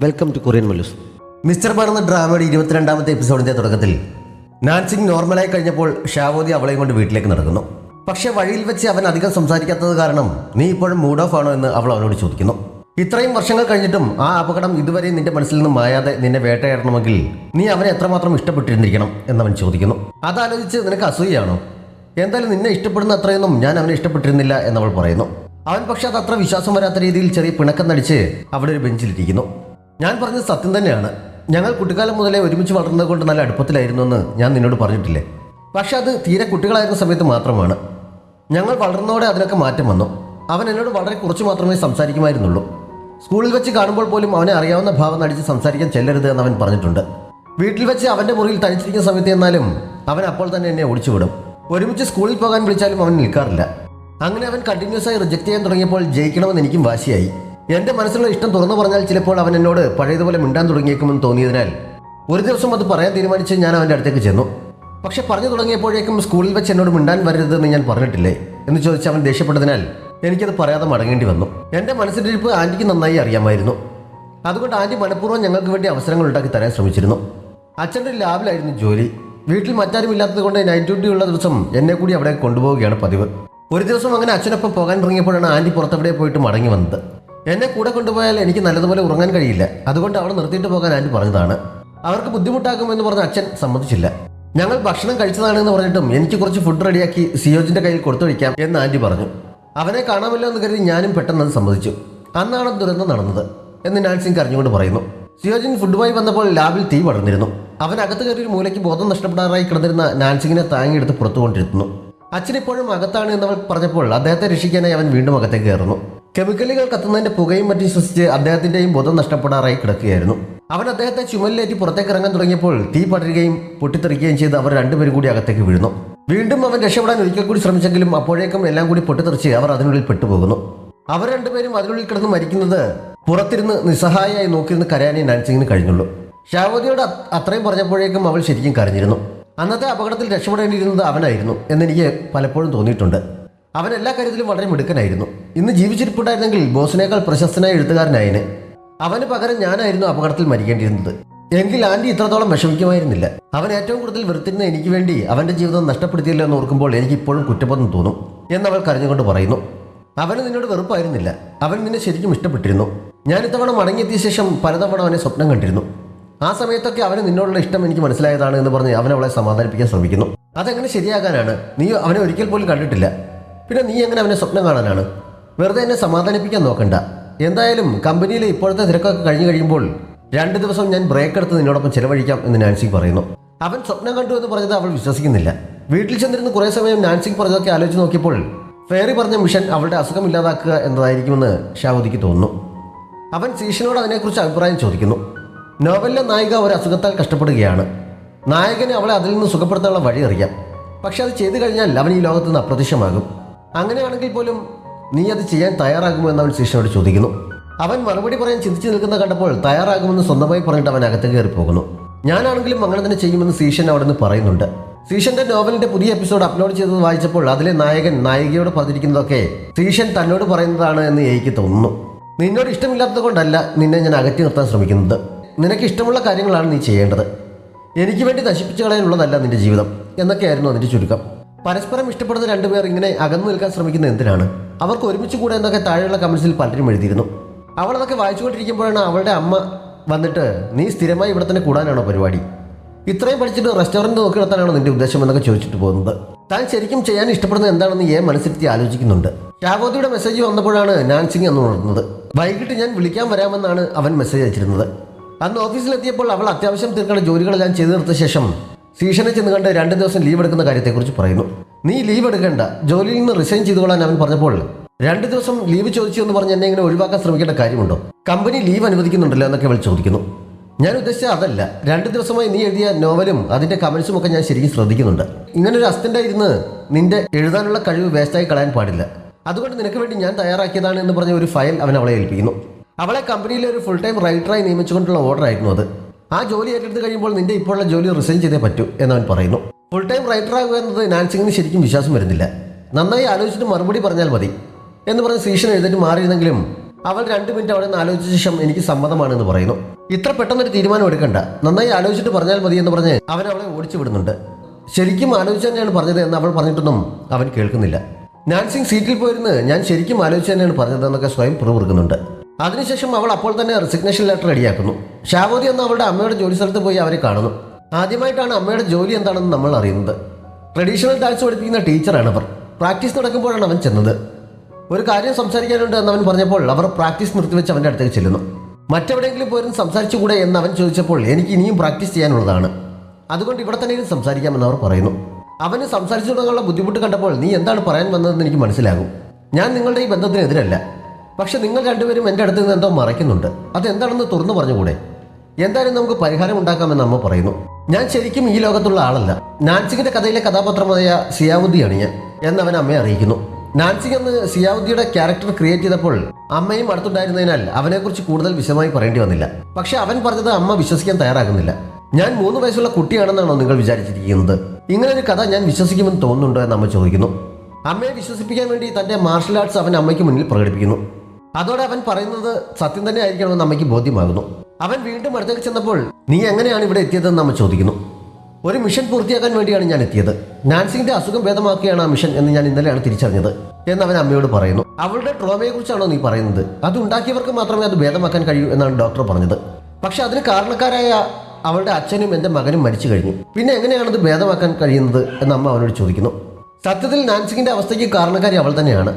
Welcome to Korean Mallus. Mister bar എന്ന ഡ്രാമയുടെ 22ാമത്തെ എപ്പിസോഡിന്റെ തുടക്കത്തിൽ നാൻസിങ് നോർമലായി കഴിഞ്ഞപ്പോൾ ഷാവോദി അവളെയും കൊണ്ട് വീട്ടിലേക്ക് നടക്കുന്നു. പക്ഷേ വഴിയിൽ വെച്ച് അവൻ അധികം സംസാരിക്കാത്തത് കാരണം നീ ഇപ്പോഴും മൂഡ് ഓഫ് ആണോ എന്ന് അവൾ അവനോട് ചോദിക്കുന്നു. ഇത്രയും വർഷങ്ങൾ കഴിഞ്ഞിട്ടും ആ അപകടം ഇതുവരെ നിന്റെ മനസ്സിൽ നിന്ന് മായാതെ നിന്നെ വേട്ടയാടണമെങ്കിൽ നീ അവനെ എത്രമാത്രം ഇഷ്ടപ്പെട്ടിരുന്നിരിക്കണം എന്നവൻ ചോദിക്കുന്നു. അതാലോചിച്ച് നിനക്ക് അസൂയാണോ? എന്തായാലും നിന്നെ ഇഷ്ടപ്പെടുന്ന അത്രയൊന്നും ഞാൻ അവനെ ഇഷ്ടപ്പെട്ടിരുന്നില്ല എന്നവൾ പറയുന്നു. അവൻ പക്ഷെ അത് അത്ര വിശ്വാസം വരാത്ത രീതിയിൽ ചെറിയ പിണക്കം നടിച്ച് അവിടെ ഒരു ബെഞ്ചിലിരിക്കുന്നു. ഞാൻ പറഞ്ഞത് സത്യം തന്നെയാണ്. ഞങ്ങൾ കുട്ടിക്കാലം മുതലേ ഒരുമിച്ച് വളർന്നത് കൊണ്ട് നല്ല അടുപ്പത്തിലായിരുന്നു എന്ന് ഞാൻ നിന്നോട് പറഞ്ഞിട്ടില്ലേ? പക്ഷെ അത് തീരെ കുട്ടികളായിരുന്ന സമയത്ത് മാത്രമാണ്. ഞങ്ങൾ വളർന്നതോടെ അതിനൊക്കെ മാറ്റം വന്നു. അവൻ എന്നോട് വളരെ കുറച്ച് മാത്രമേ സംസാരിക്കുമായിരുന്നുള്ളൂ. സ്കൂളിൽ വെച്ച് കാണുമ്പോൾ പോലും അവനെ അറിയാവുന്ന ഭാവം നടിച്ച് സംസാരിക്കാൻ ചെല്ലരുത് എന്ന് അവൻ പറഞ്ഞിട്ടുണ്ട്. വീട്ടിൽ വെച്ച് അവൻ്റെ മുറിയിൽ തനിച്ചിരിക്കുന്ന സമയത്ത് എന്നാലും അവൻ അപ്പോൾ തന്നെ എന്നെ ഓടിച്ചുവിടും. ഒരുമിച്ച് സ്കൂളിൽ പോകാൻ വിളിച്ചാലും അവൻ നിൽക്കാറില്ല. അങ്ങനെ അവൻ കണ്ടിന്യൂസ് ആയി റിജക്റ്റ് ചെയ്യാൻ തുടങ്ങിയപ്പോൾ ജയിക്കണമെന്ന് എനിക്കും വാശിയായി. എൻ്റെ മനസ്സിലുള്ള ഇഷ്ടം തുറന്നു പറഞ്ഞാൽ ചിലപ്പോൾ അവൻ എന്നോട് പഴയതുപോലെ മിണ്ടാൻ തുടങ്ങിയേക്കുമെന്ന് തോന്നിയതിനാൽ ഒരു ദിവസം അത് പറയാൻ തീരുമാനിച്ച് ഞാൻ അവൻ്റെ അടുത്തേക്ക് ചെന്നു. പക്ഷെ പറഞ്ഞു തുടങ്ങിയപ്പോഴേക്കും സ്കൂളിൽ വെച്ച് എന്നോട് മിണ്ടാൻ വരരുതെന്ന് ഞാൻ പറഞ്ഞിട്ടില്ലേ എന്ന് ചോദിച്ച് അവൻ ദേഷ്യപ്പെട്ടതിനാൽ എനിക്കത് പറയാതെ മടങ്ങേണ്ടി വന്നു. എൻ്റെ മനസ്സിലിരിപ്പ് ആൻറ്റിക്ക് നന്നായി അറിയാമായിരുന്നു. അതുകൊണ്ട് ആൻറ്റി മനഃപൂർവ്വം ഞങ്ങൾക്ക് വേണ്ടി അവസരങ്ങൾ ഉണ്ടാക്കി തരാൻ ശ്രമിച്ചിരുന്നു. അച്ഛൻ്റെ ലാബിലായിരുന്നു ജോലി. വീട്ടിൽ മറ്റാരും ഇല്ലാത്തത് കൊണ്ട് നൈറ്റ് ഡ്യൂട്ടി ഉള്ള ദിവസം എന്നെ കൂടി അവിടെ കൊണ്ടുപോവുകയാണ് പതിവ്. ഒരു ദിവസം അങ്ങനെ അച്ഛനൊപ്പം പോകാൻ തുടങ്ങിയപ്പോഴാണ് ആൻറ്റി പുറത്തെവിടെ പോയിട്ട് മടങ്ങി വന്നത്. എന്നെ കൂടെ കൊണ്ടുപോയാൽ എനിക്ക് നല്ലതുപോലെ ഉറങ്ങാൻ കഴിയില്ല. അതുകൊണ്ട് അവിടെ നിർത്തിയിട്ട് പോകാൻ ആൻറ്റി പറഞ്ഞതാണ്. അവർക്ക് ബുദ്ധിമുട്ടാക്കുമെന്ന് പറഞ്ഞ അച്ഛൻ സമ്മതിച്ചില്ല. ഞങ്ങൾ ഭക്ഷണം കഴിച്ചതാണെന്ന് പറഞ്ഞിട്ടും എനിക്ക് കുറച്ച് ഫുഡ് റെഡിയാക്കി സിയോജിൻ്റെ കയ്യിൽ കൊടുത്തൊഴിക്കാം എന്ന് ആൻറ്റി പറഞ്ഞു. അവനെ കാണാമല്ലോ എന്ന് കരുതി ഞാനും പെട്ടെന്ന് അത് സമ്മതിച്ചു. അന്നാണ് ദുരന്തം നടന്നത് എന്ന് നാൻസിങ് കരഞ്ഞുകൊണ്ട് പറയുന്നു. സിയോജിൻ ഫുഡുമായി വന്നപ്പോൾ ലാബിൽ തീ പടർന്നിരുന്നു. അവൻ അകത്ത് കയറി ഒരു മൂലയ്ക്ക് ബോധം നഷ്ടപ്പെടാറായി കിടന്നിരുന്ന നാൻസിങ്ങിനെ താങ്ങിയെടുത്ത് പുറത്തു കൊണ്ടിരുന്നു. അച്ഛനിപ്പോഴും അകത്താണ് എന്നവൾ പറഞ്ഞപ്പോൾ അദ്ദേഹത്തെ രക്ഷിക്കാനായി അവൻ വീണ്ടും അകത്തേക്ക് കയറുന്നു. കെമിക്കലുകൾ കത്തുന്നതിന്റെ പുകയും മറ്റും ശ്വസിച്ച് അദ്ദേഹത്തിന്റെയും ബോധം നഷ്ടപ്പെടാറായി കിടക്കുകയായിരുന്നു. അവൻ അദ്ദേഹത്തെ ചുമലിലേറ്റി പുറത്തേക്ക് ഇറങ്ങാൻ തുടങ്ങിയപ്പോൾ തീ പടരുകയും പൊട്ടിത്തെറിക്കുകയും ചെയ്ത് അവർ രണ്ടുപേരും കൂടി അകത്തേക്ക് വീഴുന്നു. വീണ്ടും അവൻ രക്ഷപ്പെടാൻ ഒരിക്കൽ കൂടി ശ്രമിച്ചെങ്കിലും അപ്പോഴേക്കും എല്ലാം കൂടി പൊട്ടിത്തെറിച്ച് അവർ അതിനുള്ളിൽ പെട്ടുപോകുന്നു. അവർ രണ്ടുപേരും അതിനുള്ളിൽ കിടന്ന് മരിക്കുന്നത് പുറത്തിരുന്ന് നിസ്സഹായമായി നോക്കിയിരുന്ന് കരയാനേ നാൻസിങ്ങിന് കഴിഞ്ഞുള്ളൂ. ഷാവോദിയോട് അത്രയും പറഞ്ഞപ്പോഴേക്കും അവൾ ശരിക്കും കരഞ്ഞിരുന്നു. അന്നത്തെ അപകടത്തിൽ രക്ഷപ്പെടേണ്ടിയിരുന്നത് അവനായിരുന്നു എന്നെനിക്ക് പലപ്പോഴും തോന്നിയിട്ടുണ്ട്. അവൻ എല്ലാ കാര്യത്തിലും വളരെ മിടുക്കനായിരുന്നു. ഇന്ന് ജീവിച്ചിരിപ്പുണ്ടായിരുന്നെങ്കിൽ ബോസിനേക്കാൾ പ്രശസ്തനായ എഴുത്തുകാരനായനെ. അവന് പകരം ഞാനായിരുന്നു അപകടത്തിൽ മരിക്കേണ്ടിയിരുന്നത്. എങ്കിൽ ആൻറ്റി ഇത്രത്തോളം വിഷമിക്കുമായിരുന്നില്ല. അവൻ ഏറ്റവും കൂടുതൽ വെറുത്തിരുന്ന എനിക്ക് വേണ്ടി അവൻ്റെ ജീവിതം നഷ്ടപ്പെടുത്തിയല്ലോ എന്ന് ഓർക്കുമ്പോൾ എനിക്ക് ഇപ്പോഴും കുറ്റബോധം തോന്നും എന്നവൾ കരഞ്ഞുകൊണ്ട് പറയുന്നു. അവന് നിന്നോട് വെറുപ്പായിരുന്നില്ല. അവൻ നിന്നെ ശരിക്കും ഇഷ്ടപ്പെട്ടിരുന്നു. ഞാൻ ഇത്തവണ മടങ്ങിയെത്തിയ ശേഷം പലതവണ അവനെ സ്വപ്നം കണ്ടിരുന്നു. ആ സമയത്തൊക്കെ അവന് നിന്നോടുള്ള ഇഷ്ടം എനിക്ക് മനസ്സിലായതാണ് എന്ന് പറഞ്ഞ് അവൻ അവളെ സമാധാനിപ്പിക്കാൻ ശ്രമിക്കുന്നു. അതെങ്ങനെ ശരിയാകാനാണ്? നീ അവനെ ഒരിക്കൽ പോലും കണ്ടിട്ടില്ല. പിന്നെ നീ എങ്ങനെ അവനെ സ്വപ്നം കാണാനാണ്? വെറുതെ എന്നെ സമാധാനിപ്പിക്കാൻ നോക്കണ്ട. എന്തായാലും കമ്പനിയിലെ ഇപ്പോഴത്തെ തിരക്കൊക്കെ കഴിഞ്ഞു കഴിയുമ്പോൾ 2 ദിവസം ഞാൻ ബ്രേക്ക് എടുത്ത് നിന്നോടൊപ്പം ചെലവഴിക്കാം എന്ന് നാൻസിങ് പറയുന്നു. അവൻ സ്വപ്നം കണ്ടു എന്ന് പറഞ്ഞത് അവൾ വിശ്വസിക്കുന്നില്ല. വീട്ടിൽ ചെന്നിരുന്ന് കുറേ സമയം നാൻസിങ് പറഞ്ഞതൊക്കെ ആലോചിച്ച് നോക്കിയപ്പോൾ ഫെയറി പറഞ്ഞ മിഷൻ അവളുടെ അസുഖം ഇല്ലാതാക്കുക എന്നതായിരിക്കുമെന്ന് ഷാവോദിക്ക് തോന്നുന്നു. അവൻ സീഷനോട് അതിനെക്കുറിച്ച് അഭിപ്രായം ചോദിക്കുന്നു. നോവലിലെ നായിക ഒരു അസുഖത്താൽ കഷ്ടപ്പെടുകയാണ്. നായകന് അവളെ അതിൽ നിന്ന് സുഖപ്പെടുത്താനുള്ള വഴി അറിയാം. പക്ഷെ അത് ചെയ്തു കഴിഞ്ഞാൽ അവൻ ഈ ലോകത്ത് നിന്ന് അപ്രത്യക്ഷമാകും. അങ്ങനെയാണെങ്കിൽ പോലും നീ അത് ചെയ്യാൻ തയ്യാറാകുമോ എന്ന് അവൻ സീഷനോട് ചോദിക്കുന്നു. അവൻ മറുപടി പറയാൻ ചിന്തിച്ചു നിൽക്കുന്ന കണ്ടപ്പോൾ തയ്യാറാകുമെന്ന് സ്വന്തമായി പറഞ്ഞിട്ട് അവൻ അകത്തേക്ക് കയറി പോകുന്നു. ഞാനാണെങ്കിലും അങ്ങനെ തന്നെ ചെയ്യുമെന്ന് സീഷൻ അവിടെ നിന്ന് പറയുന്നുണ്ട്. സീഷന്റെ നോവലിന്റെ പുതിയ എപ്പിസോഡ് അപ്ലോഡ് ചെയ്തത് വായിച്ചപ്പോൾ അതിലെ നായകൻ നായികയോട് പറഞ്ഞിരിക്കുന്നതൊക്കെ സീഷൻ തന്നോട് പറയുന്നതാണ് എന്ന് എനിക്ക് തോന്നുന്നു. നിന്നോട് ഇഷ്ടമില്ലാത്തത് കൊണ്ടല്ല നിന്നെ ഞാൻ അകറ്റി നിർത്താൻ ശ്രമിക്കുന്നത്. നിനക്ക് ഇഷ്ടമുള്ള കാര്യങ്ങളാണ് നീ ചെയ്യേണ്ടത്. എനിക്ക് വേണ്ടി നശിപ്പിച്ചു കളയാനുള്ളതല്ല നിന്റെ ജീവിതം എന്നൊക്കെയായിരുന്നു അതിൻ്റെ ചുരുക്കം. പരസ്പരം ഇഷ്ടപ്പെടുന്ന രണ്ടുപേർ ഇങ്ങനെ അകന്നു നിൽക്കാൻ ശ്രമിക്കുന്നത് എന്തിനാണ്? അവർക്ക് ഒരുമിച്ച് കൂടെ എന്നൊക്കെ താഴെയുള്ള കമൻസിൽ പലരും എഴുതിയിരുന്നു. അവൾ അതൊക്കെ വായിച്ചുകൊണ്ടിരിക്കുമ്പോഴാണ് അവളുടെ അമ്മ വന്നിട്ട് നീ സ്ഥിരമായി ഇവിടെ തന്നെ കൂടാനാണോ പരിപാടി? ഇത്രയും പഠിച്ചിട്ട് റെസ്റ്റോറൻറ്റ് നോക്കി നടത്താനാണോ നിന്റെ ഉദ്ദേശം എന്നൊക്കെ ചോദിച്ചിട്ട് പോകുന്നത്. താൻ ശരിക്കും ചെയ്യാൻ ഇഷ്ടപ്പെടുന്നത് എന്താണെന്ന് മനസ്സിരുത്തി ആലോചിക്കുന്നുണ്ട്. ഷാവോദിയുടെ മെസ്സേജ് വന്നപ്പോഴാണ് നാൻസിങ് അന്ന് ഉണർന്നത്. വൈകിട്ട് ഞാൻ വിളിക്കാൻ വരാമെന്നാണ് അവൻ മെസ്സേജ് അയച്ചിരുന്നത്. അന്ന് ഓഫീസിലെത്തിയപ്പോൾ അവൾ അത്യാവശ്യം തീർക്കേണ്ട ജോലികളെല്ലാം ചെയ്തു നിർത്ത ശേഷം സീഷനെ ചെന്ന് കണ്ട് 2 ദിവസം ലീവ് എടുക്കുന്ന കാര്യത്തെക്കുറിച്ച് പറയുന്നു. നീ ലീവ് എടുക്കേണ്ട, ജോലിയിൽ നിന്ന് റിസൈൻ ചെയ്തുകൊള്ളാൻ അവൻ പറഞ്ഞപ്പോൾ 2 ദിവസം ലീവ് ചോദിച്ചു എന്ന് പറഞ്ഞ് എന്നെ ഇങ്ങനെ ഒഴിവാക്കാൻ ശ്രമിക്കേണ്ട കാര്യമുണ്ടോ? കമ്പനി ലീവ് അനുവദിക്കുന്നുണ്ടല്ലോ എന്നൊക്കെ അവൾ ചോദിക്കുന്നു. ഞാൻ ഉദ്ദേശിച്ചത് അതല്ല. 2 ദിവസമായി നീ എഴുതിയ നോവലും അതിൻ്റെ കമൻസും ഒക്കെ ഞാൻ ശരിക്കും ശ്രദ്ധിക്കുന്നുണ്ട്. ഇങ്ങനൊരു അസിസ്റ്റൻ്റായിരുന്ന് നിന്റെ എഴുതാനുള്ള കഴിവ് വേസ്റ്റായി കളയാൻ പാടില്ല. അതുകൊണ്ട് നിനക്ക് വേണ്ടി ഞാൻ തയ്യാറാക്കിയതാണ് എന്ന് പറഞ്ഞ ഒരു ഫയൽ അവൻ അവളെ ഏൽപ്പിക്കുന്നു. അവളെ കമ്പനിയിലെ ഒരു ഫുൾ ടൈം റൈറ്ററായി നിയമിച്ചുകൊണ്ടുള്ള ഓർഡർ ആയിരുന്നു അത്. ആ ജോലി ഏറ്റെടുത്ത് കഴിയുമ്പോൾ നിന്റെ ഇപ്പോഴുള്ള ജോലി റിസൈൻ ചെയ്തേ പറ്റൂ എന്നവൻ പറയുന്നു. ഫുൾ ടൈം റൈറ്ററാകുക എന്നത് നാൻസിങ്ങിന് ശരിക്കും വിശ്വാസം വരുന്നില്ല. നന്നായി ആലോചിച്ചിട്ട് മറുപടി പറഞ്ഞാൽ മതി എന്ന് പറഞ്ഞ് സീഷൻ എഴുന്നേറ്റ് മാറിയിരുന്നെങ്കിലും അവൾ 2 മിനിറ്റ് അവിടെ നിന്ന് ആലോചിച്ച ശേഷം എനിക്ക് സമ്മതമാണെന്ന് പറയുന്നു. ഇത്ര പെട്ടെന്നൊരു തീരുമാനം എടുക്കണ്ട, നന്നായി ആലോചിച്ചിട്ട് പറഞ്ഞാൽ മതി എന്ന് പറഞ്ഞ് അവൻ അവളെ ഓടിച്ചു വിടുന്നുണ്ട്. ശരിക്കും ആലോചിച്ച് തന്നെയാണ് പറഞ്ഞത് എന്ന് അവൾ പറഞ്ഞിട്ടൊന്നും അവൻ കേൾക്കുന്നില്ല. നാൻസിങ് സീറ്റിൽ പോയിരുന്ന് ഞാൻ ശരിക്കും ആലോചിച്ച് തന്നെയാണ് പറഞ്ഞതെന്നൊക്കെ സ്വയം പിറുപിറുക്കുന്നുണ്ട്. അതിനുശേഷം അവൾ അപ്പോൾ തന്നെ റെസിഗ്നേഷൻ ലെറ്റർ റെഡിയാക്കുന്നു. ഷാവോതി എന്ന അവളുടെ അമ്മയുടെ ജോലി സ്ഥലത്ത് പോയി അവരെ കാണുന്നു. ആദ്യമായിട്ടാണ് അമ്മയുടെ ജോലി എന്താണെന്ന് നമ്മൾ അറിയുന്നത്. ട്രഡീഷണൽ ഡാൻസ് പഠിപ്പിക്കുന്ന ടീച്ചറാണ് അവർ. പ്രാക്ടീസ് നടക്കുമ്പോഴാണ് അവൻ ചെന്നത്. ഒരു കാര്യം സംസാരിക്കാനുണ്ട് എന്നവൻ പറഞ്ഞപ്പോൾ അവർ പ്രാക്ടീസ് നിർത്തിവെച്ച് അവൻ്റെ അടുത്തേക്ക് ചെല്ലുന്നു. മറ്റെവിടെയെങ്കിലും പോയിരുന്ന് സംസാരിച്ചുകൂടെ എന്ന് അവൻ ചോദിച്ചപ്പോൾ എനിക്ക് ഇനിയും പ്രാക്ടീസ് ചെയ്യാനുള്ളതാണ്, അതുകൊണ്ട് ഇവിടെ തന്നെ ഇരുന്ന് സംസാരിക്കാമെന്ന് അവർ പറയുന്നു. അവന് സംസാരിച്ചു തുടങ്ങാനുള്ള ബുദ്ധിമുട്ട് കണ്ടപ്പോൾ നീ എന്താണ് പറയാൻ വന്നതെന്ന് എനിക്ക് മനസ്സിലാകും. ഞാൻ നിങ്ങളുടെ ഈ ബന്ധത്തിനെതിരല്ല, പക്ഷെ നിങ്ങൾ രണ്ടുപേരും എൻ്റെ അടുത്ത് നിന്ന് എന്തോ മറയ്ക്കുന്നുണ്ട്. അതെന്താണെന്ന് തുറന്നു പറഞ്ഞുകൂടെ? എന്തായാലും നമുക്ക് പരിഹാരം ഉണ്ടാക്കാമെന്ന് അമ്മ പറയുന്നു. ഞാൻ ശരിക്കും ഈ ലോകത്തുള്ള ആളല്ല. നാൻസിങ്ങിന്റെ കഥയിലെ കഥാപാത്രമായ സിയാവുദ്ദിയാണ് ഞാൻ എന്നവൻ അമ്മയെ അറിയിക്കുന്നു. നാൻസിങ് എന്ന് സിയാവുദ്ദിയുടെ ക്യാരക്ടർ ക്രിയേറ്റ് ചെയ്തപ്പോൾ അമ്മയും അടുത്തുണ്ടായിരുന്നതിനാൽ അവനെക്കുറിച്ച് കൂടുതൽ വിശദമായി പറയേണ്ടി വന്നില്ല. പക്ഷെ അവൻ പറഞ്ഞത് അമ്മ വിശ്വസിക്കാൻ തയ്യാറാകുന്നില്ല. ഞാൻ 3 വയസ്സുള്ള കുട്ടിയാണെന്നാണോ നിങ്ങൾ വിചാരിച്ചിരിക്കുന്നത്? ഇങ്ങനൊരു കഥ ഞാൻ വിശ്വസിക്കുമെന്ന് തോന്നുന്നുണ്ടോ എന്ന് അമ്മ ചോദിക്കുന്നു. അമ്മയെ വിശ്വസിപ്പിക്കാൻ വേണ്ടി തന്റെ മാർഷൽ ആർട്സ് അവൻ അമ്മയ്ക്ക് മുന്നിൽ പ്രകടിപ്പിക്കുന്നു. അതോടെ അവൻ പറയുന്നത് സത്യം തന്നെ ആയിരിക്കണമെന്ന് അമ്മയ്ക്ക് ബോധ്യമാകുന്നു. അവൻ വീണ്ടും അടുത്തേക്ക് ചെന്നപ്പോൾ നീ എങ്ങനെയാണ് ഇവിടെ എത്തിയതെന്ന് അമ്മ ചോദിക്കുന്നു. ഒരു മിഷൻ പൂർത്തിയാക്കാൻ വേണ്ടിയാണ് ഞാൻ എത്തിയത്. നാൻസിങ്ങിന്റെ അസുഖം ഭേദമാക്കുകയാണ് ആ മിഷൻ എന്ന് ഞാൻ ഇന്നലെയാണ് തിരിച്ചറിഞ്ഞത് എന്ന് അവൻ അമ്മയോട് പറയുന്നു. അവളുടെ ട്രോമയെ കുറിച്ചാണോ നീ പറയുന്നത്? അത് ഉണ്ടാക്കിയവർക്ക് മാത്രമേ അത് ഭേദമാക്കാൻ കഴിയൂ എന്നാണ് ഡോക്ടർ പറഞ്ഞത്. പക്ഷെ അതിന് കാരണക്കാരായ അവളുടെ അച്ഛനും എൻ്റെ മകനും മരിച്ചു കഴിഞ്ഞു. പിന്നെ എങ്ങനെയാണത് ഭേദമാക്കാൻ കഴിയുന്നത് എന്ന് അമ്മ അവനോട് ചോദിക്കുന്നു. സത്യത്തിൽ നാൻസിങ്ങിന്റെ അവസ്ഥയ്ക്ക് കാരണക്കാരി അവൾ തന്നെയാണ്.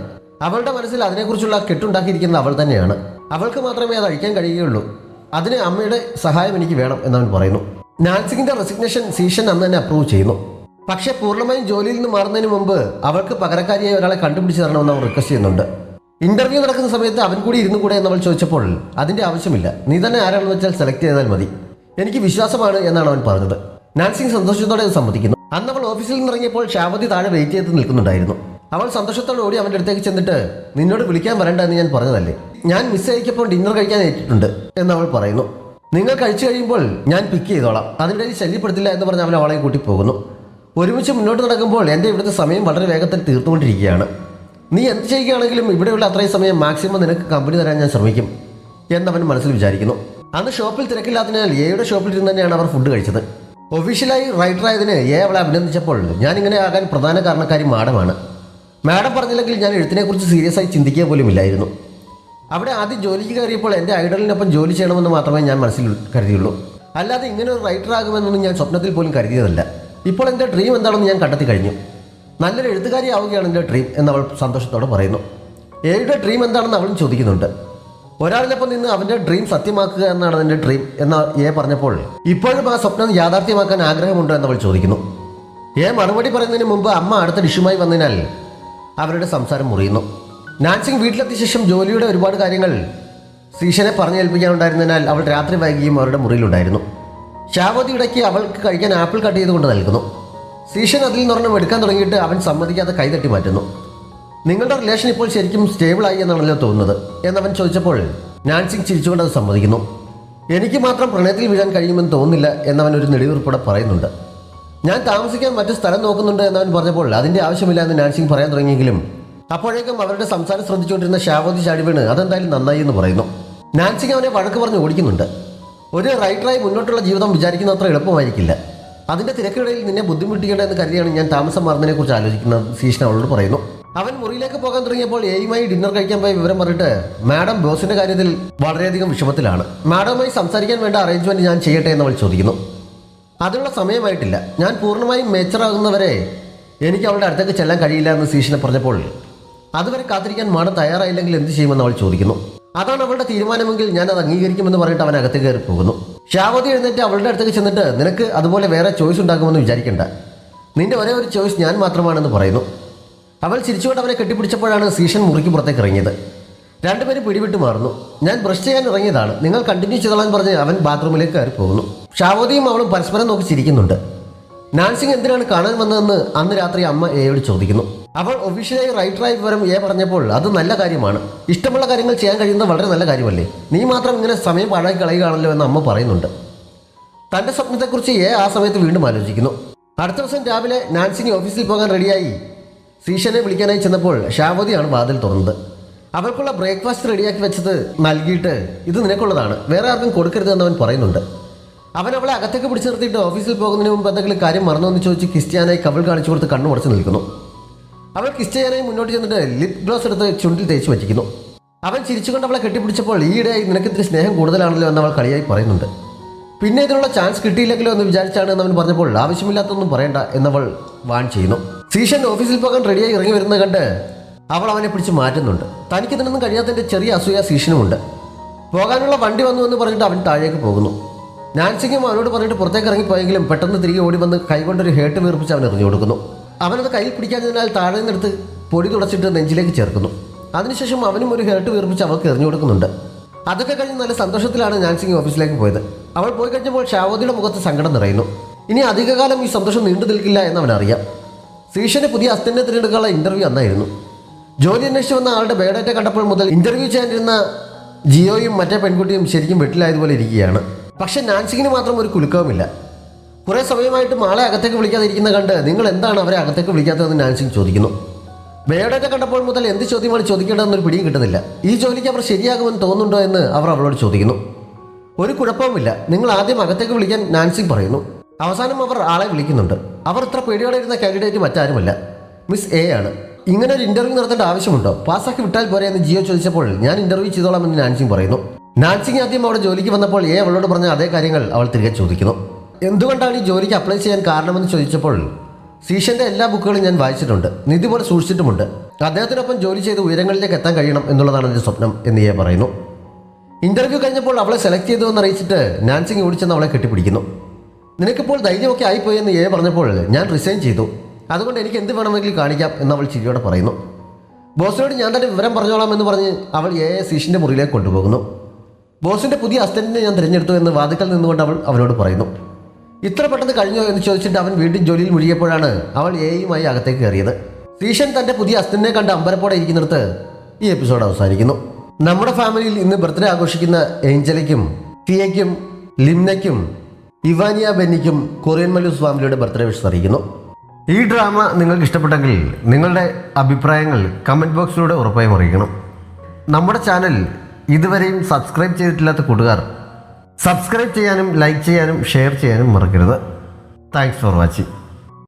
അവളുടെ മനസ്സിൽ അതിനെക്കുറിച്ചുള്ള കെട്ടുണ്ടാക്കിയിരിക്കുന്നത് അവൾ തന്നെയാണ്. അവൾക്ക് മാത്രമേ അത് അഴിക്കാൻ കഴിയുകയുള്ളൂ. അതിന് അമ്മയുടെ സഹായം എനിക്ക് വേണം എന്നവൻ പറയുന്നു. നാൻസിങ്ങിന്റെ റെസിഗ്നേഷൻ സീഷൻ അന്ന് തന്നെ അപ്രൂവ് ചെയ്യുന്നു. പക്ഷേ പൂർണ്ണമായും ജോലിയിൽ നിന്ന് മാറുന്നതിന് മുമ്പ് അവൾക്ക് പകരക്കാരിയായി ഒരാളെ കണ്ടുപിടിച്ച് തരണമെന്ന് അവൾ റിക്വസ്റ്റ് ചെയ്യുന്നുണ്ട്. ഇന്റർവ്യൂ നടക്കുന്ന സമയത്ത് അവൻ കൂടി ഇരുന്നു കൂടെ എന്നവൾ ചോദിച്ചപ്പോൾ അതിന്റെ ആവശ്യമില്ല, നീ തന്നെ ആരാണെന്ന് വെച്ചാൽ സെലക്ട് ചെയ്താൽ മതി, എനിക്ക് വിശ്വാസമാണ് എന്നാണ് അവൻ പറഞ്ഞത്. നാൻസിങ് സന്തോഷത്തോടെ അത് സമ്മതിക്കുന്നു. അന്ന് അവൾ ഓഫീസിൽ നിന്ന് ഇറങ്ങിയപ്പോൾ ഷാവതി താഴെ വെയിറ്റ് ചെയ്ത് നിൽക്കുന്നുണ്ടായിരുന്നു. അവൾ സന്തോഷത്തോടെ ഓടി അവൻ്റെ അടുത്തേക്ക് ചെന്നിട്ട് നിന്നോട് വിളിക്കാൻ വരണ്ട എന്ന് ഞാൻ പറഞ്ഞതല്ലേ, ഞാൻ മിസ് അയക്കപ്പോൾ ഡിന്നർ കഴിക്കാൻ ഏറ്റിട്ടുണ്ട് എന്ന് അവൾ പറയുന്നു. നിങ്ങൾ കഴിച്ചു കഴിയുമ്പോൾ ഞാൻ പിക്ക് ചെയ്തോളാം, അതിനിടയിൽ ശല്യപ്പെടുത്തില്ല എന്ന് പറഞ്ഞ് അവൻ അവളെ കൂട്ടി പോകുന്നു. ഒരുമിച്ച് മുന്നോട്ട് നടക്കുമ്പോൾ എൻ്റെ ഇവിടുത്തെ സമയം വളരെ വേഗത്തിൽ തീർത്തുകൊണ്ടിരിക്കുകയാണ്. നീ എന്ത് ചെയ്യുകയാണെങ്കിലും ഇവിടെയുള്ള അത്രയും സമയം മാക്സിമം നിനക്ക് കമ്പനി തരാൻ ഞാൻ ശ്രമിക്കും എന്നവൻ മനസ്സിൽ വിചാരിക്കുന്നു. അന്ന് ഷോപ്പിൽ തിരക്കില്ലാത്തതിനാൽ എയുടെ ഷോപ്പിൽ ഇരുന്ന് തന്നെയാണ് അവർ ഫുഡ് കഴിച്ചത്. ഒഫീഷ്യലായി റൈറ്ററായതിന് അവളെ അഭിനന്ദിച്ചപ്പോൾ ഞാനിങ്ങനെ ആകാൻ പ്രധാന കാരണക്കാരി മാഡമാണ്. മാഡം പറഞ്ഞില്ലെങ്കിൽ ഞാൻ എഴുത്തിനെക്കുറിച്ച് സീരിയസ് ആയി ചിന്തിക്കുക പോലും ഇല്ലായിരുന്നു. അവിടെ ആദ്യം ജോലിക്ക് കയറിയപ്പോൾ എൻ്റെ ഐഡലിനൊപ്പം ജോലി ചെയ്യണമെന്ന് മാത്രമേ ഞാൻ മനസ്സിൽ കരുതിയുള്ളൂ. അല്ലാതെ ഇങ്ങനെ ഒരു റൈറ്റർ ആകുമെന്നൊന്നും ഞാൻ സ്വപ്നത്തിൽ പോലും കരുതിയതല്ല. ഇപ്പോൾ എൻ്റെ ഡ്രീം എന്താണെന്ന് ഞാൻ കണ്ടെത്തി കഴിഞ്ഞു. നല്ലൊരു എഴുത്തുകാരി ആവുകയാണ് എൻ്റെ ഡ്രീം എന്നവൾ സന്തോഷത്തോടെ പറയുന്നു. എയുടെ ഡ്രീം എന്താണെന്ന് അവളും ചോദിക്കുന്നുണ്ട്. ഒരാളിനൊപ്പം നിന്ന് അവൻ്റെ ഡ്രീം സത്യമാക്കുക എന്നാണ് എൻ്റെ ഡ്രീം എന്ന് പറഞ്ഞപ്പോൾ ഇപ്പോഴും ആ സ്വപ്നം യാഥാർത്ഥ്യമാക്കാൻ ആഗ്രഹമുണ്ടോ എന്നവൾ ചോദിക്കുന്നു. മറുപടി പറയുന്നതിന് മുമ്പ് അമ്മ അടുത്ത ഡിഷുമായി വന്നതിനാൽ അവരുടെ സംസാരം മുറിയുന്നു. നാൻസിങ് വീട്ടിലെത്തിയ ശേഷം ജോലിയുടെ ഒരുപാട് കാര്യങ്ങൾ സീഷനെ പറഞ്ഞേൽപ്പിക്കാനുണ്ടായിരുന്നതിനാൽ അവൾ രാത്രി വൈകിയും അവരുടെ മുറിയിലുണ്ടായിരുന്നു. ഷാവതി ഇടയ്ക്ക് അവൾക്ക് കഴിക്കാൻ ആപ്പിൾ കട്ട് ചെയ്തുകൊണ്ട് നൽകുന്നു. സീഷൻ അതിൽ നിന്നൊരെണ്ണം എടുക്കാൻ തുടങ്ങിയിട്ട് അവൻ സമ്മതിക്കാതെ കൈതട്ടി മാറ്റുന്നു. നിങ്ങളുടെ റിലേഷൻ ഇപ്പോൾ ശരിക്കും സ്റ്റേബിളായി എന്നാണല്ലോ തോന്നുന്നത് എന്നവൻ ചോദിച്ചപ്പോൾ നാൻസിങ് ചിരിച്ചുകൊണ്ട് അത് സമ്മതിക്കുന്നു. എനിക്ക് മാത്രം പ്രണയത്തിൽ വീഴാൻ കഴിയുമെന്ന് തോന്നുന്നില്ല എന്നവൻ ഒരു നെടുവീർപ്പോടെ പറയുന്നുണ്ട്. ഞാൻ താമസിക്കാൻ മറ്റു സ്ഥലം നോക്കുന്നുണ്ട് എന്നവൻ പറഞ്ഞപ്പോൾ അതിൻ്റെ ആവശ്യമില്ല എന്ന് നാൻസിങ് പറയാൻ തുടങ്ങിയെങ്കിലും അപ്പോഴേക്കും അവരുടെ സംസാരം ശ്രദ്ധിച്ചുകൊണ്ടിരുന്ന ഷാവതി ചാടി വീണ് അതെന്തായാലും നന്നായി എന്ന് പറയുന്നു. നാൻസിങ് അവനെ വഴക്ക് പറഞ്ഞ് ഓടിക്കുന്നുണ്ട്. ഒരു റൈറ്ററായി മുന്നോട്ടുള്ള ജീവിതം വിചാരിക്കുന്ന അത്ര എളുപ്പമായിരിക്കില്ല. അതിൻ്റെ തിരക്കിടയിൽ നിന്നെ ബുദ്ധിമുട്ടിക്കേണ്ട എന്ന് കരുതിയാണ് ഞാൻ താമസം മാറുന്നതിനെക്കുറിച്ച് ആലോചിക്കുന്നത് സീഷൻ അവളോട് പറയുന്നു. അവൻ മുറിയിലേക്ക് പോകാൻ തുടങ്ങിയപ്പോൾ എയുമായി ഡിന്നർ കഴിക്കാൻ പോയ വിവരം പറഞ്ഞിട്ട് മാഡം ബോസിന്റെ കാര്യത്തിൽ വളരെയധികം വിഷമത്തിലാണ്. മാഡവുമായി സംസാരിക്കാൻ വേണ്ട അറേഞ്ച്മെന്റ് ഞാൻ ചെയ്യട്ടെ എന്ന് അവൾ ചോദിക്കുന്നു. അതിനുള്ള സമയമായിട്ടില്ല, ഞാൻ പൂർണ്ണമായും മേച്ചറാകുന്നവരെ എനിക്ക് അവളുടെ അടുത്തേക്ക് ചെല്ലാൻ കഴിയില്ല എന്ന് സീഷനെ പറഞ്ഞപ്പോൾ അതുവരെ കാത്തിരിക്കാൻ മാഡം തയ്യാറായില്ലെങ്കിൽ എന്ത് ചെയ്യുമെന്ന് അവൾ ചോദിക്കുന്നു. അതാണ് അവളുടെ തീരുമാനമെങ്കിൽ ഞാൻ അത് അംഗീകരിക്കുമെന്ന് പറഞ്ഞിട്ട് അവൻ അകത്തേക്ക് കയറി പോകുന്നു. ഷാവതി എഴുന്നേറ്റ് അവളുടെ അടുത്തേക്ക് ചെന്നിട്ട് നിനക്ക് അതുപോലെ വേറെ ചോയ്സ് ഉണ്ടാകുമെന്ന് വിചാരിക്കേണ്ട, നിന്റെ ഒരേ ഒരു ചോയ്സ് ഞാൻ മാത്രമാണെന്ന് പറയുന്നു. അവൾ ചിരിച്ചുകൊണ്ട് അവനെ കെട്ടിപ്പിടിച്ചപ്പോഴാണ് സീഷൻ മുറിക്ക് പുറത്തേക്ക് ഇറങ്ങിയത്. രണ്ടുപേരും പിടിവിട്ട് മാറുന്നു. ഞാൻ ബ്രഷ് ചെയ്യാൻ ഇറങ്ങിയതാണ്, നിങ്ങൾ കണ്ടിന്യൂ ചെയ്തോളാൻ പറഞ്ഞ് അവൻ ബാത്റൂമിലേക്ക് കയറി പോകുന്നു. ഷാവതിയും അവളും പരസ്പരം നോക്കി ചിരിക്കുന്നുണ്ട്. നാൻസിങ് എന്തിനാണ് കാണാൻ വന്നതെന്ന് അന്ന് രാത്രി അമ്മ എയോട് ചോദിക്കുന്നു. അവൾ ഒഫീഷ്യലായി റൈറ്ററായി വിവരം പറഞ്ഞപ്പോൾ അത് നല്ല കാര്യമാണ്, ഇഷ്ടമുള്ള കാര്യങ്ങൾ ചെയ്യാൻ കഴിയുന്നത് വളരെ നല്ല കാര്യമല്ലേ, നീ മാത്രം ഇങ്ങനെ സമയം പാഴാക്കി കളയുകയാണല്ലോ എന്ന് അമ്മ പറയുന്നുണ്ട്. തൻ്റെ സ്വപ്നത്തെക്കുറിച്ച് ആ സമയത്ത് വീണ്ടും ആലോചിക്കുന്നു. അടുത്ത ദിവസം രാവിലെ നാൻസിങ് ഓഫീസിൽ പോകാൻ റെഡിയായി സീഷനെ വിളിക്കാനായി ചെന്നപ്പോൾ ഷാവതിയാണ് വാതിൽ തുറന്നത്. അവൾക്കുള്ള ബ്രേക്ക്ഫാസ്റ്റ് റെഡിയാക്കി വെച്ചത് നൽകിയിട്ട് ഇത് നിനക്കുള്ളതാണ്, വേറെ ആർക്കും കൊടുക്കരുത് എന്ന് അവൻ പറയുന്നുണ്ട്. അവൻ അവളെ അകത്തേക്ക് പിടിച്ചു നിർത്തിയിട്ട് ഓഫീസിൽ പോകുന്നതിന് മുമ്പ് എന്തെങ്കിലും കാര്യം മറന്നോ എന്ന് ചോദിച്ച് കിസ് ചെയ്യാനായി കവിൾ കാണിച്ചു കൊടുത്ത് കണ്ണു മുടച്ച് നിൽക്കുന്നു. അവൾ കിസ് ചെയ്യാനായി മുന്നോട്ട് ചെന്നിട്ട് ലിപ് ഗ്ലോസ് എടുത്ത് ചുണ്ടിൽ തേച്ച് വച്ചിരിക്കുന്നു. അവൻ ചിരിച്ചുകൊണ്ട് അവളെ കെട്ടിപ്പിടിച്ചപ്പോൾ ഈയിടെയായി നിനക്കിത്തിരി സ്നേഹം കൂടുതലാണല്ലോ എന്ന് അവൾ കളിയായി പറയുന്നുണ്ട്. പിന്നെ ഇതിനുള്ള ചാൻസ് കിട്ടിയില്ലെങ്കിലോ എന്ന് വിചാരിച്ചാണ് എന്ന് അവൻ പറഞ്ഞപ്പോൾ ആവശ്യമില്ലാത്തൊന്നും പറയണ്ട എന്നവൾ വാൺ ചെയ്യുന്നു. സീഷൻ ഓഫീസിൽ പോകാൻ റെഡിയായി ഇറങ്ങി വരുന്നത് കണ്ട് അവൾ അവനെ പിടിച്ച് മാറ്റുന്നുണ്ട്. തനിക്കിതിനൊന്നും കഴിയാത്തതിൻ്റെ ചെറിയ അസൂയ സീഷനുമുണ്ട്. പോകാനുള്ള വണ്ടി വന്നു എന്ന് പറഞ്ഞിട്ട് അവൻ താഴേക്ക് പോകുന്നു. നാൻസിക്കും അവനോട് പറഞ്ഞിട്ട് പുറത്തേക്ക് ഇറങ്ങിപ്പോയെങ്കിലും പെട്ടെന്ന് തിരികെ ഓടി വന്ന് കൈകൊണ്ടൊരു ഹേട്ട് വീർപ്പിച്ച് അവൻ എറിഞ്ഞു കൊടുക്കുന്നു. അവനത് കയ്യിൽ പിടിക്കാത്തതിനാൽ താഴെ നിന്നെടുത്ത് പൊടി തുടച്ചിട്ട് നെഞ്ചിലേക്ക് ചേർക്കുന്നു. അതിനുശേഷം അവനും ഒരു ഹേട്ട് വീർപ്പിച്ച് അവൾക്ക് എറിഞ്ഞു കൊടുക്കുന്നുണ്ട്. അതൊക്കെ കഴിഞ്ഞ് നല്ല സന്തോഷത്തിലാണ് നാൻസിങ് ഓഫീസിലേക്ക് പോയത്. അവൾ പോയി കഴിഞ്ഞപ്പോൾ ഷാവോദിയുടെ മുഖത്ത് സങ്കടം നിറയുന്നു. ഇനി അധികകാലം ഈ സന്തോഷം നീണ്ടു നിൽക്കില്ല എന്ന് അവനറിയാം. സീഷന് പുതിയ അസിസ്റ്റന്റിനെ തിരഞ്ഞെടുക്കാനുള്ള ഇന്റർവ്യൂ അന്നായിരുന്നു. ജോലി അന്വേഷിച്ച് വന്ന ആളുടെ ബയോഡേറ്റ കണ്ടപ്പോൾ മുതൽ ഇന്റർവ്യൂ ചെയ്യാനിരുന്ന ജിയോയും മറ്റേ പെൺകുട്ടിയും ശരിക്കും വെട്ടിലായതുപോലെ ഇരിക്കുകയാണ്. പക്ഷെ നാൻസിങ്ങിന് മാത്രം ഒരു കുലുക്കവുമില്ല. കുറേ സമയമായിട്ടും ആളെ അകത്തേക്ക് വിളിക്കാതിരിക്കുന്ന കണ്ട് നിങ്ങൾ എന്താണ് അവരെ അകത്തേക്ക് വിളിക്കാത്തതെന്ന് നാൻസിങ് ചോദിക്കുന്നു. ബയോഡേറ്റ കണ്ടപ്പോൾ മുതൽ എന്ത് ചോദ്യമാണ് ചോദിക്കേണ്ടതെന്നൊരു പിടിയും കിട്ടുന്നില്ല. ഈ ജോലിക്ക് അവർ ശരിയാകുമെന്ന് തോന്നുന്നുണ്ടോ എന്ന് അവർ അവളോട് ചോദിക്കുന്നു. ഒരു കുഴപ്പവുമില്ല, നിങ്ങൾ ആദ്യം അകത്തേക്ക് വിളിക്കാൻ നാൻസിങ് പറയുന്നു. അവസാനം അവർ ആളെ വിളിക്കുന്നുണ്ട്. അവർ ഇത്ര പേടിയോടെ ഇരുന്ന കാൻഡിഡേറ്റ് മറ്റാരുമല്ല, മിസ് എ ആണ്. ഇങ്ങനെ ഒരു ഇന്റർവ്യൂ നടത്തേണ്ട ആവശ്യമുണ്ടോ? പാസ്സാക്കി വിട്ടാൽ പോരെ എന്ന് ജിയോ ചോദിച്ചപ്പോൾ ഞാൻ ഇന്റർവ്യൂ ചെയ്തോളാം എന്ന് നാൻസിങ് പറയുന്നു. നാൻസിങ് ആദ്യം അവിടെ ജോലിക്ക് വന്നപ്പോൾ എ അവളോട് പറഞ്ഞ അതേ കാര്യങ്ങൾ അവൾ തിരികെ ചോദിക്കുന്നു. എന്തുകൊണ്ടാണ് ഈ ജോലിക്ക് അപ്ലൈ ചെയ്യാൻ കാരണമെന്ന് ചോദിച്ചപ്പോൾ സീഷന്റെ എല്ലാ ബുക്കുകളും ഞാൻ വായിച്ചിട്ടുണ്ട്, നിധി പോലെ സൂക്ഷിച്ചിട്ടുമുണ്ട്. അദ്ദേഹത്തിനൊപ്പം ജോലി ചെയ്ത് ഉയരങ്ങളിലേക്ക് എത്താൻ കഴിയണം എന്നുള്ളതാണ് എൻ്റെ സ്വപ്നം എന്ന് എ പറയുന്നു. ഇന്റർവ്യൂ കഴിഞ്ഞപ്പോൾ അവളെ സെലക്ട് ചെയ്തു എന്ന് അറിയിച്ചിട്ട് നാൻസിങ് ഓടിച്ചെന്ന് അവളെ കെട്ടിപ്പിടിക്കുന്നു. നിനക്കിപ്പോൾ ധൈര്യമൊക്കെ ആയിപ്പോയി എന്ന് എ പറഞ്ഞപ്പോൾ ഞാൻ റിസൈൻ ചെയ്തു, അതുകൊണ്ട് എനിക്ക് എന്ത് വേണമെങ്കിലും കാണിക്കാം എന്ന് അവൾ ചിരിയോടെ പറയുന്നു. ബോസിനോട് ഞാൻ തന്നെ വിവരം പറഞ്ഞോളാം എന്ന് പറഞ്ഞ് അവൾ എയെ സീഷിൻ്റെ മുറിയിലേക്ക് കൊണ്ടുപോകുന്നു. ബോസിൻ്റെ പുതിയ അസിസ്റ്റന്റിനെ ഞാൻ തിരഞ്ഞെടുത്തു എന്ന് വാതിക്കൽ നിന്നുകൊണ്ട് അവൾ അവനോട് പറയുന്നു. ഇത്ര പെട്ടെന്ന് കഴിഞ്ഞോ എന്ന് ചോദിച്ചിട്ട് അവൻ വീണ്ടും ജോലിയിൽ മുഴുകിയപ്പോഴാണ് അവൾ എയുമായി അകത്തേക്ക് കയറിയത്. സീഷൻ തൻ്റെ പുതിയ അസിസ്റ്റന്റിനെ കണ്ട് അമ്പരപ്പോടെ ഇരിക്കുന്നിടത്ത് ഈ എപ്പിസോഡ് അവസാനിക്കുന്നു. നമ്മുടെ ഫാമിലിയിൽ ഇന്ന് ബർത്ത്ഡേ ആഘോഷിക്കുന്ന ഏഞ്ചലയ്ക്കും തിയയ്ക്കും ലിംനയ്ക്കും ഇവാനിയ ബെന്നിക്കും കൊറിയൻ മലൂസ് ഫാമിലിയുടെ ബർത്ത്ഡേ വിഷസ് അറിയിക്കുന്നു. ഈ ഡ്രാമ നിങ്ങൾക്ക് ഇഷ്ടപ്പെട്ടെങ്കിൽ നിങ്ങളുടെ അഭിപ്രായങ്ങൾ കമൻറ്റ് ബോക്സിലൂടെ ഉറപ്പായും അറിയിക്കണം. നമ്മുടെ ചാനൽ ഇതുവരെയും സബ്സ്ക്രൈബ് ചെയ്തിട്ടില്ലാത്ത കൂട്ടുകാർ സബ്സ്ക്രൈബ് ചെയ്യാനും ലൈക്ക് ചെയ്യാനും ഷെയർ ചെയ്യാനും മറക്കരുത്. Thanks for watching.